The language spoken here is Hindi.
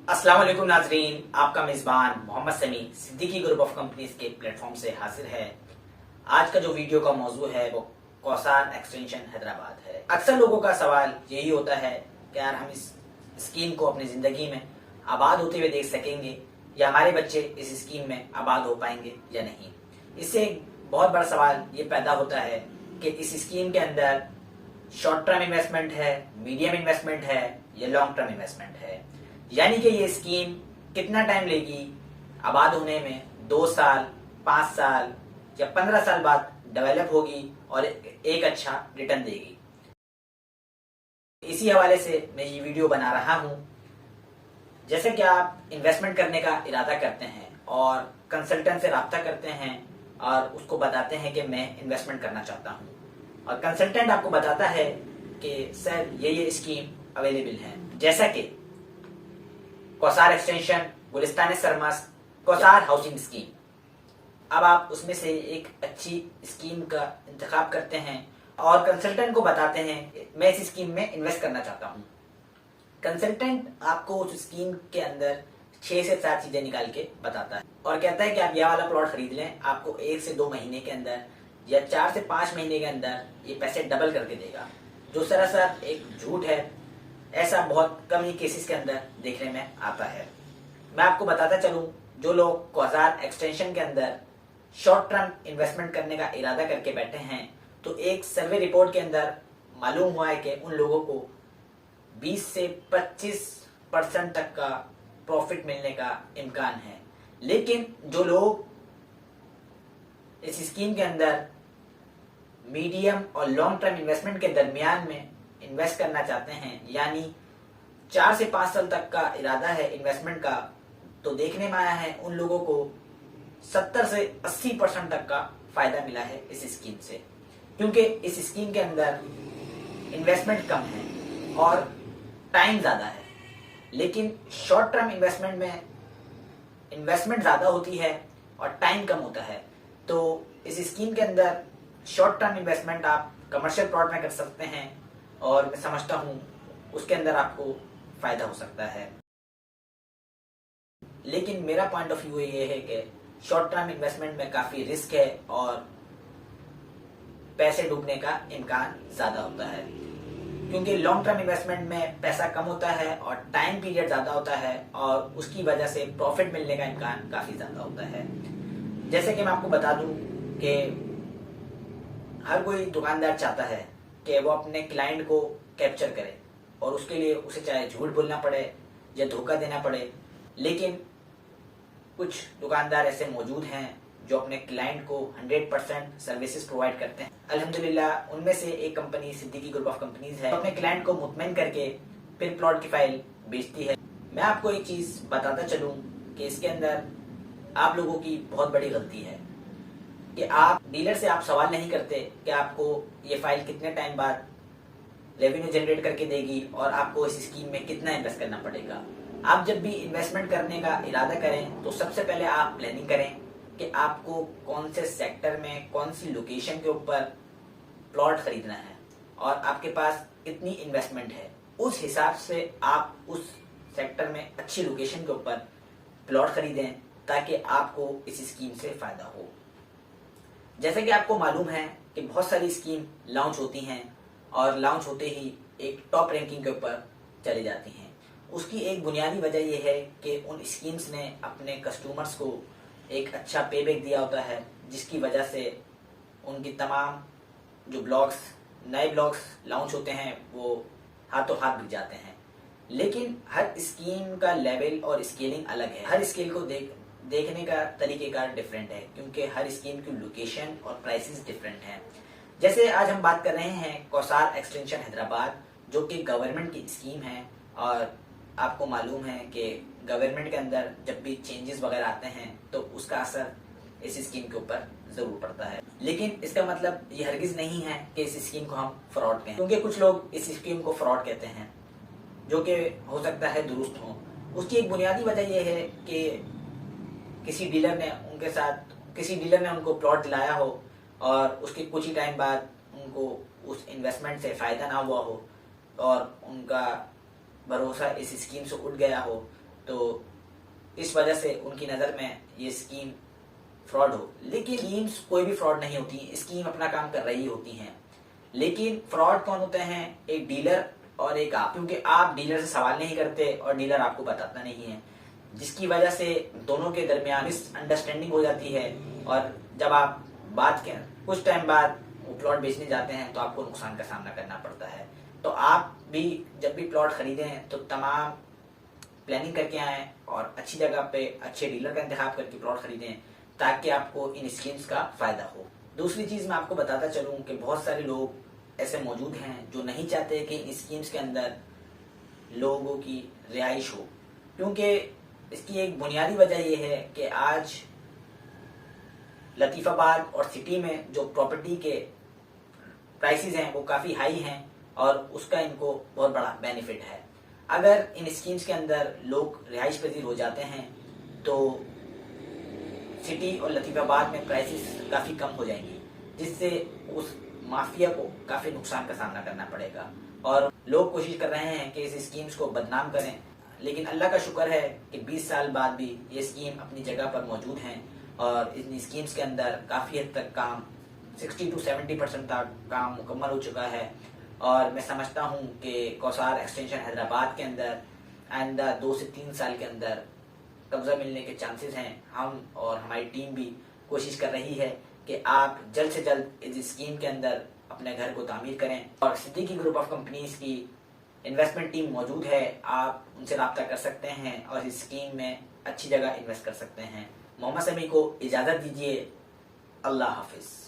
अस्सलाम वालेकुम नाजरीन, आपका मेज़बान मोहम्मद समी सिद्दीकी ग्रुप ऑफ कंपनीज के प्लेटफॉर्म से हाजिर है। आज का जो वीडियो का मौजू है वो कौसार एक्सटेंशन हैदराबाद है। अक्सर लोगों का सवाल यही होता है कि यार हम इस स्कीम को अपनी ज़िंदगी में आबाद होते हुए देख सकेंगे या हमारे बच्चे इस स्कीम में आबाद हो पाएंगे या नहीं। इससे एक बहुत बड़ा सवाल ये पैदा होता है कि इस स्कीम के अंदर शॉर्ट टर्म इन्वेस्टमेंट है, मीडियम इन्वेस्टमेंट है या लॉन्ग टर्म इन्वेस्टमेंट है। यानी कि ये स्कीम कितना टाइम लेगी आबाद होने में, 2 साल, 5 साल या 15 साल बाद डेवलप होगी और एक अच्छा रिटर्न देगी। इसी हवाले से मैं ये वीडियो बना रहा हूँ। जैसे कि आप इन्वेस्टमेंट करने का इरादा करते हैं और कंसल्टेंट से रब्ता करते हैं और उसको बताते हैं कि मैं इन्वेस्टमेंट करना चाहता हूँ, और कंसल्टेंट आपको बताता है कि सर ये स्कीम अवेलेबल है, जैसा कि कौसार extension, Gulistan Sarmast, कौसार housing scheme. अब आप उसमें से एक अच्छी स्कीम का इंतखाब करते हैं और कंसल्टेंट को बताते हैं मैं इस स्कीम में इन्वेस्ट करना चाहता हूँ। कंसल्टेंट आपको उस स्कीम के अंदर 6 से 7 चीजें निकाल के बताता है और कहता है कि आप यह वाला प्लॉट खरीद लें, आपको 1 से 2 महीने के अंदर या 4 से 5 महीने के अंदर ये पैसे डबल करके देगा, जो सरासर एक झूठ है। ऐसा बहुत कम ही केसेस के अंदर देखने में आता है। मैं आपको बताता चलूं, जो लोग कौसार एक्सटेंशन के अंदर शॉर्ट टर्म इन्वेस्टमेंट करने का इरादा करके बैठे हैं, तो एक सर्वे रिपोर्ट के अंदर मालूम हुआ है कि उन लोगों को 20 से 25% तक का प्रॉफिट मिलने का इम्कान है। लेकिन जो लोग इस स्कीम के अंदर मीडियम और लॉन्ग टर्म इन्वेस्टमेंट के दरमियान में इन्वेस्ट करना चाहते हैं, यानी 4 से 5 साल तक का इरादा है इन्वेस्टमेंट का, तो देखने में आया है उन लोगों को 70 से 80% तक का फायदा मिला है इस स्कीम से। क्योंकि इस स्कीम के अंदर इन्वेस्टमेंट कम है और टाइम ज्यादा है। लेकिन शॉर्ट टर्म इन्वेस्टमेंट में इन्वेस्टमेंट ज्यादा होती है और टाइम कम होता है। तो इस स्कीम के अंदर शॉर्ट टर्म इन्वेस्टमेंट आप कमर्शियल प्लॉट में कर सकते हैं और मैं समझता हूं उसके अंदर आपको फायदा हो सकता है। लेकिन मेरा पॉइंट ऑफ व्यू ये है कि शॉर्ट टर्म इन्वेस्टमेंट में काफी रिस्क है और पैसे डूबने का इम्कान ज्यादा होता है, क्योंकि लॉन्ग टर्म इन्वेस्टमेंट में पैसा कम होता है और टाइम पीरियड ज्यादा होता है और उसकी वजह से प्रॉफिट मिलने का इम्कान काफी ज्यादा होता है। जैसे कि मैं आपको बता दूं कि हर कोई दुकानदार चाहता है कि वो अपने क्लाइंट को कैप्चर करे और उसके लिए उसे चाहे झूठ बोलना पड़े या धोखा देना पड़े। लेकिन कुछ दुकानदार ऐसे मौजूद हैं जो अपने क्लाइंट को 100% सर्विसेज प्रोवाइड करते हैं। अल्हम्दुलिल्लाह उनमें से एक company Siddiqui group of companies है, अपने क्लाइंट को मुतमईन करके फिर प्लॉट की फाइल बेचती है। मैं आपको एक चीज बताता चलूं कि इसके अंदर आप लोगों की बहुत बड़ी गलती है कि आप डीलर से आप सवाल नहीं करते कि आपको ये फाइल कितने टाइम बाद रेवेन्यू जनरेट करके देगी और आपको इस स्कीम में कितना इन्वेस्ट करना पड़ेगा। आप जब भी इन्वेस्टमेंट करने का इरादा करें तो सबसे पहले आप प्लानिंग करें कि आपको कौन से सेक्टर में, कौन सी लोकेशन के ऊपर प्लॉट खरीदना है और आपके पास कितनी इन्वेस्टमेंट है। उस हिसाब से आप उस सेक्टर में अच्छी लोकेशन के ऊपर प्लॉट खरीदें ताकि आपको इस स्कीम से फायदा हो। जैसे कि आपको मालूम है कि बहुत सारी स्कीम लॉन्च होती हैं और लॉन्च होते ही एक टॉप रैंकिंग के ऊपर चली जाती हैं। उसकी एक बुनियादी वजह यह है कि उन स्कीम्स ने अपने कस्टमर्स को एक अच्छा पेबैक दिया होता है, जिसकी वजह से उनकी तमाम जो ब्लॉग्स, नए ब्लॉग्स लॉन्च होते हैं वो हाथों हाथ बिक जाते हैं। लेकिन हर स्कीम का लेवल और स्केलिंग अलग है। हर स्केल को देखने का तरीकेकार डिफरेंट है, क्योंकि हर स्कीम की लोकेशन और प्राइसेस डिफरेंट हैं। जैसे आज हम बात कर रहे हैं कौसार एक्सटेंशन हैदराबाद, जो कि गवर्नमेंट की स्कीम है और आपको मालूम है कि गवर्नमेंट के अंदर जब भी चेंजेस वगैरह आते हैं तो उसका असर इस स्कीम के ऊपर जरूर पड़ता है। लेकिन इसका मतलब ये हरगिज नहीं है कि इस स्कीम को हम फ्रॉड कहें, क्योंकि कुछ लोग इस स्कीम को फ्रॉड कहते हैं, जो कि हो सकता है दुरुस्त हो। उसकी एक बुनियादी वजह यह है कि किसी डीलर ने उनको प्लॉट दिलाया हो और उसके कुछ ही टाइम बाद उनको उस इन्वेस्टमेंट से फायदा ना हुआ हो और उनका भरोसा इस स्कीम से उठ गया हो तो इस वजह से उनकी नज़र में ये स्कीम फ्रॉड हो। लेकिन स्कीम्स कोई भी फ्रॉड नहीं होती, स्कीम अपना काम कर रही होती हैं। लेकिन फ्रॉड कौन होते हैं? एक डीलर और एक आप, क्योंकि आप डीलर से सवाल नहीं करते और डीलर आपको बताता नहीं है, जिसकी वजह से दोनों के दरमियान मिसअंडरस्टैंडिंग हो जाती है। और जब आप बात के कुछ टाइम बाद वो प्लॉट बेचने जाते हैं तो आपको नुकसान का सामना करना पड़ता है। तो आप भी जब भी प्लॉट खरीदें तो तमाम प्लानिंग करके आएँ और अच्छी जगह पे अच्छे डीलर का इंतखाब करके प्लॉट खरीदें, ताकि आपको इन स्कीम्स का फायदा हो। दूसरी चीज मैं आपको बताता चलूं कि बहुत सारे लोग ऐसे मौजूद हैं जो नहीं चाहते कि इन स्कीम्स के अंदर लोगों की रिहाइश हो, क्योंकि इसकी एक बुनियादी वजह यह है कि आज लतीफाबाद और सिटी में जो प्रॉपर्टी के प्राइसेस हैं वो काफ़ी हाई हैं और उसका इनको बहुत बड़ा बेनिफिट है। अगर इन स्कीम्स के अंदर लोग रिहाइश पजीर हो जाते हैं तो सिटी और लतीफाबाद में प्राइसेस काफ़ी कम हो जाएंगी, जिससे उस माफिया को काफ़ी नुकसान का सामना करना पड़ेगा। और लोग कोशिश कर रहे हैं कि इस स्कीम्स को बदनाम करें, लेकिन अल्लाह का शुक्र है कि 20 साल बाद भी ये स्कीम अपनी जगह पर मौजूद हैं और इन स्कीम्स के अंदर काफ़ी हद तक काम 60 to 70% तक काम मुकम्मल हो चुका है। और मैं समझता हूँ कि कौसार एक्सटेंशन हैदराबाद के अंदर आइंदा 2 से 3 साल के अंदर कब्जा मिलने के चांसेस हैं। हम और हमारी टीम भी कोशिश कर रही है कि आप जल्द से जल्द इस स्कीम के अंदर अपने घर को तामीर करें। और सिद्दीकी ग्रुप ऑफ कंपनीज की इन्वेस्टमेंट टीम मौजूद है, आप उनसे रब्ता कर सकते हैं और इस स्कीम में अच्छी जगह इन्वेस्ट कर सकते हैं। मोहम्मद समी को इजाज़त दीजिए। अल्लाह हाफिज़।